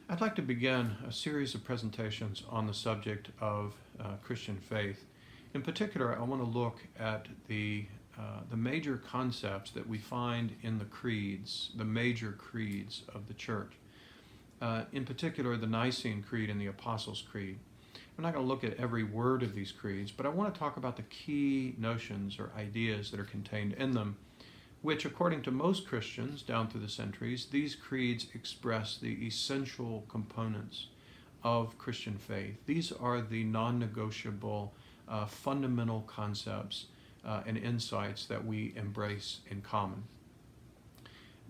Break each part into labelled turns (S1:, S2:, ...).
S1: I'd like to begin a series of presentations on the subject of Christian faith. In particular, I want to look at the major concepts that we find in the creeds, the major creeds of the church. In particular, the Nicene Creed and the Apostles' Creed. I'm not going to look at every word of these creeds, but I want to talk about the key notions or ideas that are contained in them, which, according to most Christians down through the centuries, these creeds express the essential components of Christian faith. These are the non-negotiable, fundamental concepts and insights that we embrace in common.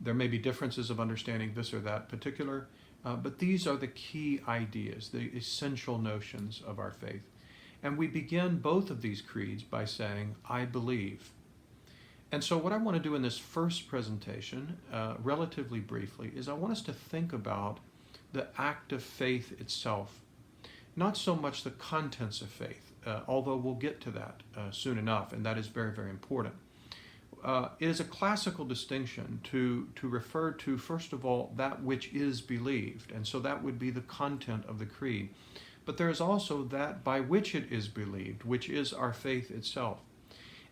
S1: There may be differences of understanding this or that particular, but these are the key ideas, the essential notions of our faith. And we begin both of these creeds by saying, I believe. And so what I want to do in this first presentation, relatively briefly, is I want us to think about the act of faith itself. Not so much the contents of faith, although we'll get to that soon enough, and that is very, very important. It is a classical distinction to refer to, first of all, that which is believed, and so that would be the content of the creed. But there is also that by which it is believed, which is our faith itself.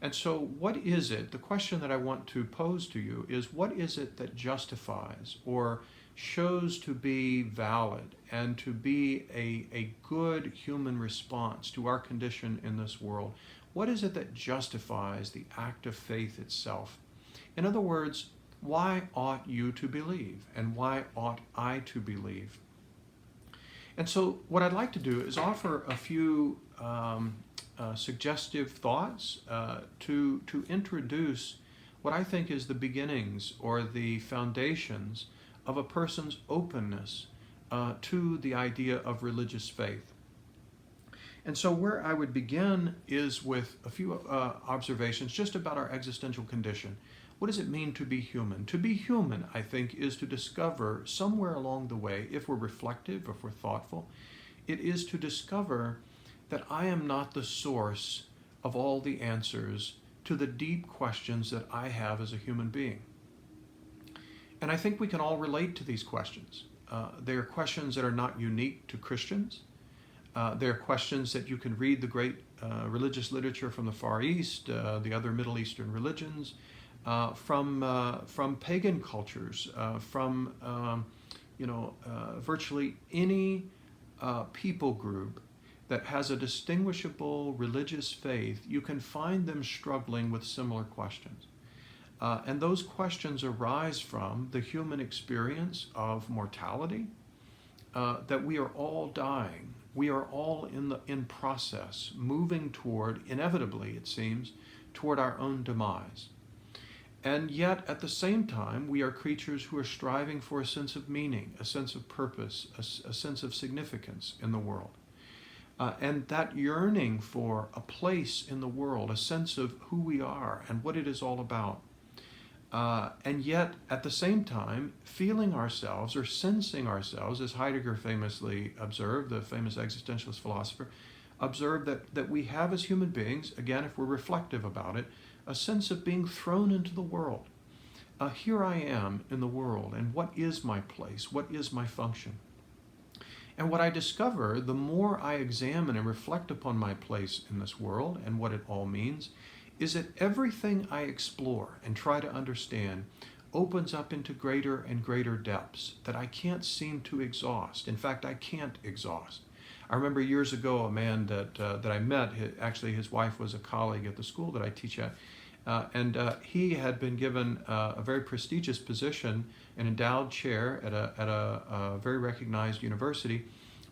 S1: And so what is it, the question that I want to pose to you is, what is it that justifies or shows to be valid and to be a good human response to our condition in this world? What is it that justifies the act of faith itself? In other words, why ought you to believe and why ought I to believe? And so what I'd like to do is offer a few suggestive thoughts to introduce what I think is the beginnings or the foundations of a person's openness to the idea of religious faith. And so where I would begin is with a few observations just about our existential condition. What does it mean to be human? To be human, I think, is to discover somewhere along the way, if we're reflective, if we're thoughtful, it is to discover that I am not the source of all the answers to the deep questions that I have as a human being. And I think we can all relate to these questions. They are questions that are not unique to Christians. They are questions that you can read the great religious literature from the Far East, the other Middle Eastern religions, from pagan cultures, from virtually any people group that has a distinguishable religious faith. You can find them struggling with similar questions. And those questions arise from the human experience of mortality, that we are all dying. We are all in process, moving toward, inevitably it seems, toward our own demise. And yet, at the same time, we are creatures who are striving for a sense of meaning, a sense of purpose, a sense of significance in the world. And that yearning for a place in the world, a sense of who we are and what it is all about. And yet, at the same time, feeling ourselves or sensing ourselves, as Heidegger famously observed, the famous existentialist philosopher, observed that we have as human beings, again, if we're reflective about it, a sense of being thrown into the world. Here I am in the world, and what is my place? What is my function? And what I discover, the more I examine and reflect upon my place in this world and what it all means, is that everything I explore and try to understand opens up into greater and greater depths that I can't seem to exhaust. In fact, I can't exhaust. I remember years ago a man that I met, actually his wife was a colleague at the school that I teach at, and he had been given a very prestigious position, an endowed chair at a very recognized university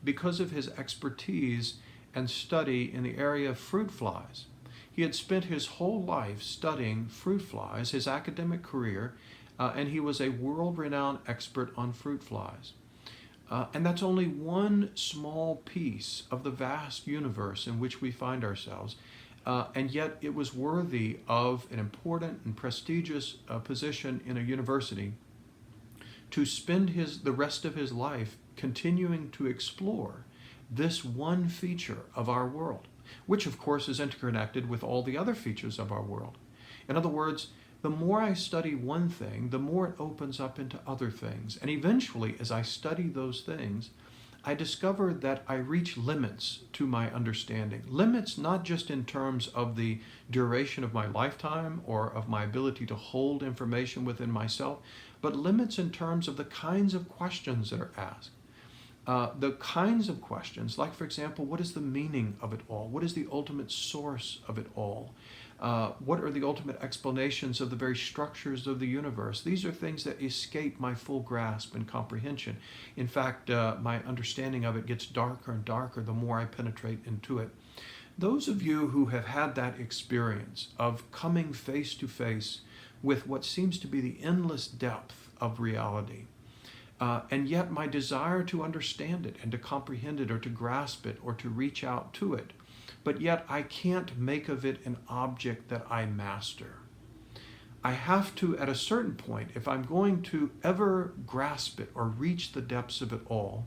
S1: because of his expertise and study in the area of fruit flies. He had spent his whole life studying fruit flies, his academic career, and he was a world-renowned expert on fruit flies. And that's only one small piece of the vast universe in which we find ourselves. And yet it was worthy of an important and prestigious position in a university to spend the rest of his life continuing to explore this one feature of our world, which of course is interconnected with all the other features of our world. In other words, the more I study one thing, the more it opens up into other things. And eventually, as I study those things, I discovered that I reach limits to my understanding. Limits not just in terms of the duration of my lifetime or of my ability to hold information within myself, but limits in terms of the kinds of questions that are asked. The kinds of questions, like for example, what is the meaning of it all? What is the ultimate source of it all? What are the ultimate explanations of the very structures of the universe? These are things that escape my full grasp and comprehension. In fact, my understanding of it gets darker and darker the more I penetrate into it. Those of you who have had that experience of coming face to face with what seems to be the endless depth of reality, and yet my desire to understand it and to comprehend it or to grasp it or to reach out to it, but yet I can't make of it an object that I master. I have to, at a certain point, if I'm going to ever grasp it or reach the depths of it all,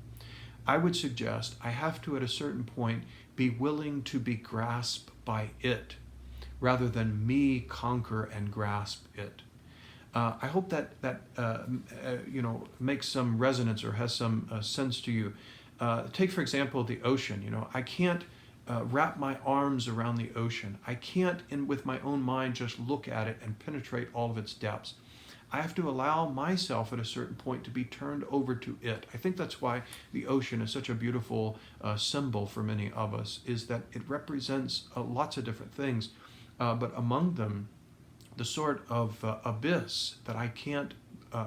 S1: I would suggest I have to, at a certain point, be willing to be grasped by it rather than me conquer and grasp it. I hope that makes some resonance or has some sense to you. Take, for example, the ocean. I can't wrap my arms around the ocean. I can't, with my own mind, just look at it and penetrate all of its depths. I have to allow myself at a certain point to be turned over to it. I think that's why the ocean is such a beautiful symbol for many of us, is that it represents lots of different things, but among them, the sort of abyss that I can't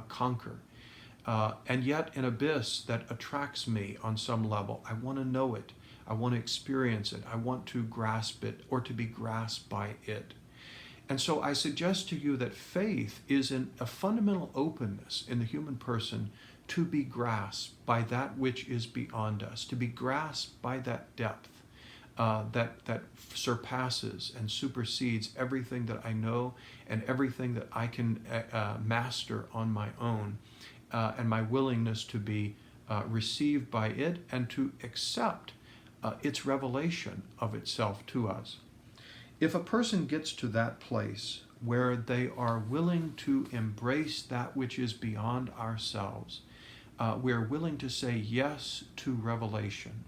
S1: conquer, and yet an abyss that attracts me on some level. I want to know it. I want to experience it. I want to grasp it or to be grasped by it. And so I suggest to you that faith is a fundamental openness in the human person to be grasped by that which is beyond us, to be grasped by that depth that surpasses and supersedes everything that I know and everything that I can master on my own, and my willingness to be received by it and to accept its revelation of itself to us. If a person gets to that place where they are willing to embrace that which is beyond ourselves, we're willing to say yes to revelation.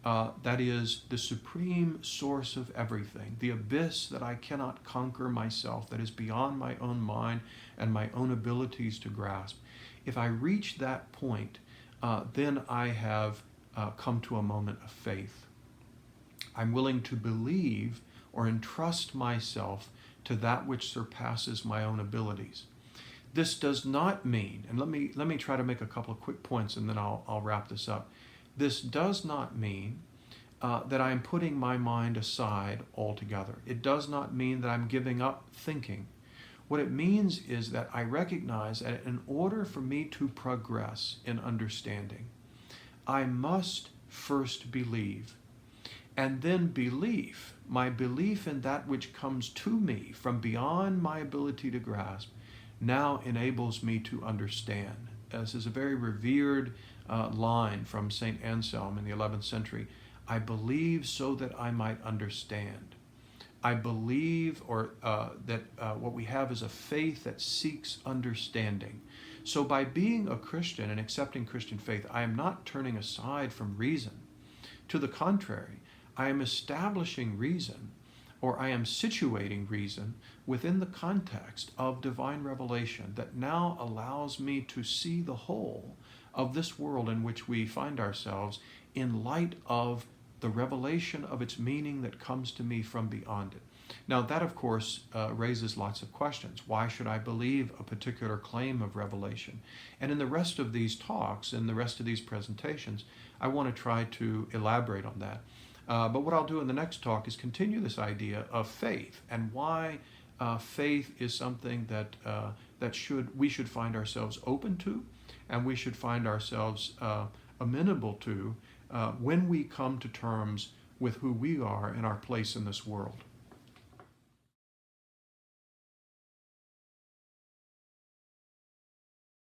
S1: That is the supreme source of everything, the abyss that I cannot conquer myself, that is beyond my own mind and my own abilities to grasp. If I reach that point, then I have come to a moment of faith. I'm willing to believe or entrust myself to that which surpasses my own abilities. This does not mean, and let me try to make a couple of quick points and then I'll wrap this up. This does not mean that I'm putting my mind aside altogether. It does not mean that I'm giving up thinking. What it means is that I recognize that in order for me to progress in understanding, I must first believe. And then belief, my belief in that which comes to me from beyond my ability to grasp, now enables me to understand. This is a very revered line from St. Anselm in the 11th century. I believe so that I might understand. I believe that what we have is a faith that seeks understanding. So by being a Christian and accepting Christian faith, I am not turning aside from reason. To the contrary, I am establishing reason, or I am situating reason within the context of divine revelation that now allows me to see the whole of this world in which we find ourselves in light of the revelation of its meaning that comes to me from beyond it. Now that, of course, raises lots of questions. Why should I believe a particular claim of revelation? And in the rest of these talks, in the rest of these presentations, I want to try to elaborate on that. But what I'll do in the next talk is continue this idea of faith and why faith is something that we should find ourselves open to, and we should find ourselves amenable to when we come to terms with who we are and our place in this world.